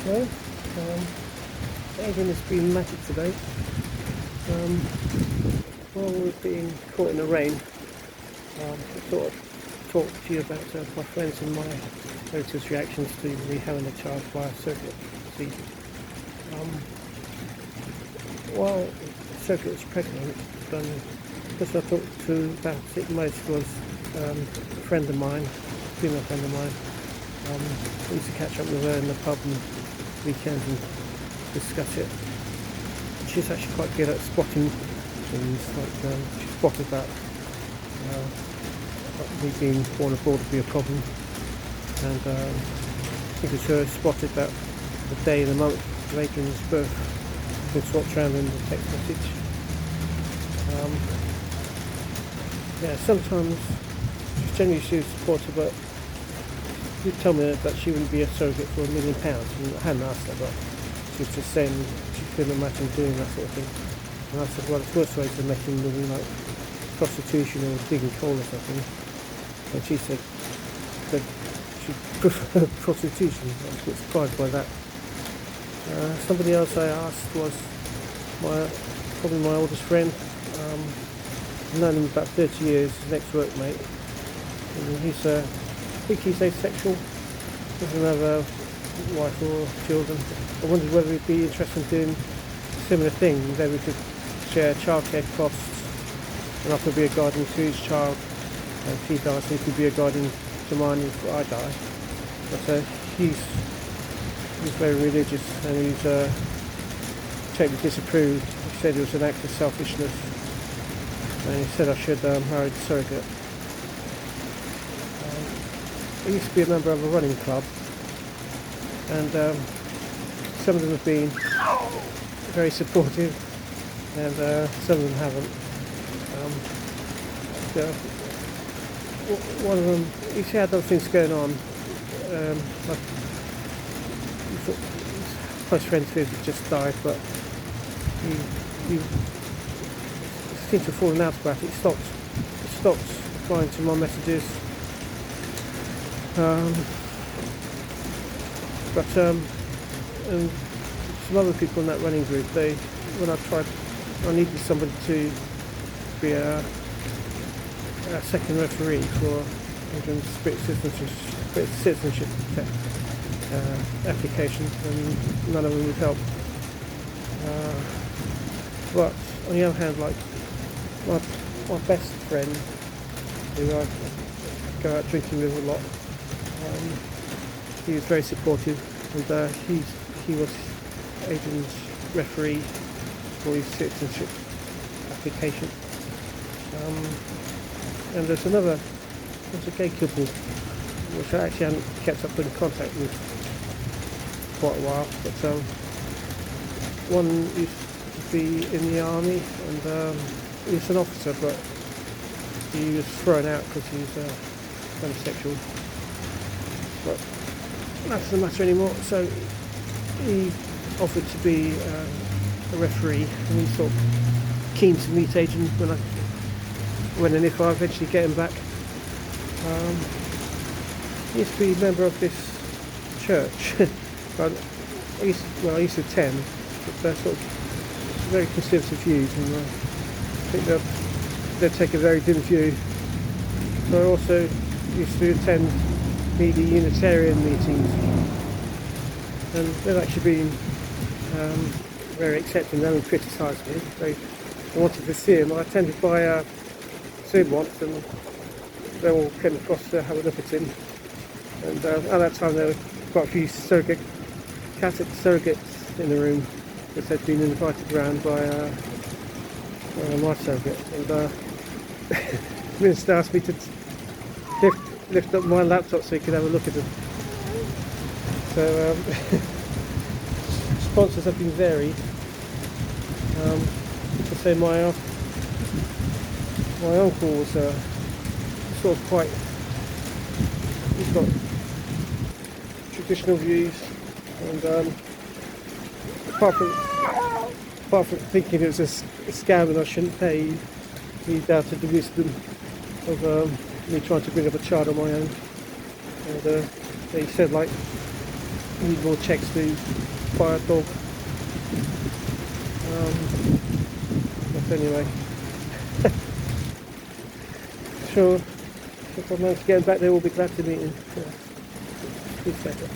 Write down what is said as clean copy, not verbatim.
Well, Adrian has been magic today. While we're being caught in the rain, I thought I'd talk to you about my friends and my relatives' reactions to me having a child via surrogacy. Um, while Surrogate was pregnant, the person I talked to about it most was a friend of mine, a female friend of mine. I used to catch up with her in the pub and weekends and discuss it. She's actually quite good at spotting things, like she spotted that me being born abroad would be a problem, and I think it's her spotted that the day and the month of Adrian's birth has been swapped around in the text message. Sometimes she's generally supportive, but she did tell me that she wouldn't be a surrogate for £1 million, and I hadn't asked her, but she was just saying she couldn't imagine doing that sort of thing. And I said, well, it's worse ways than making money, like prostitution or digging coal or something. And she said that she preferred prostitution. I was a bit surprised by that. Somebody else I asked was probably my oldest friend. I've known him about 30 years, his ex-workmate. And I think he's asexual, doesn't have a wife or children. I wondered whether he'd be interested in doing a similar thing. Then we could share childcare costs, and I could be a guardian to his child, and if he dies, he could be a guardian to mine if I die. But he's very religious, and he's totally disapproved. He said it was an act of selfishness, and he said I should marry the surrogate. I used to be a member of a running club, and some of them have been very supportive, and some of them haven't. One of them, he had other things going on. Like close friends of his had just died, but he seemed to have fallen out about it. He stopped replying to my messages. And some other people in that running group, when I needed somebody to be a second referee for England's British citizenship application, and none of them would help. But on the other hand, like my best friend, who I go out drinking with a lot, he was very supportive, and he was Adrian's referee for his citizenship application. And there's a gay couple which I actually haven't kept up in contact with quite a while, but one used to be in the army, and he was an officer, but he was thrown out because he was homosexual. But that doesn't matter anymore, so he offered to be a referee, and he's sort of keen to meet Adrian when and if I eventually get him back. He used to be a member of this church. I used to attend, but they're sort of very conservative views, and I think they'll take a very dim view. So I also used to attend the Unitarian meetings, and they've actually been very accepting. They haven't criticised me. They wanted to see him. I attended by Zoom once, and they all came across to have a look at him. And at that time there were quite a few Catholic surrogates in the room, because they'd been invited around by my surrogate. And the minister asked me to lift up my laptop so he could have a look at them. So responses have been varied. To say my uncle was sort of quite, he's got traditional views, and apart from thinking it was a scam and I shouldn't pay, he doubted the wisdom of me trying to bring up a child on my own. And he said, like, Need more checks to buy a dog. But anyway, sure, if I manage to get him back there, we'll be glad to meet him. Yeah, he's better.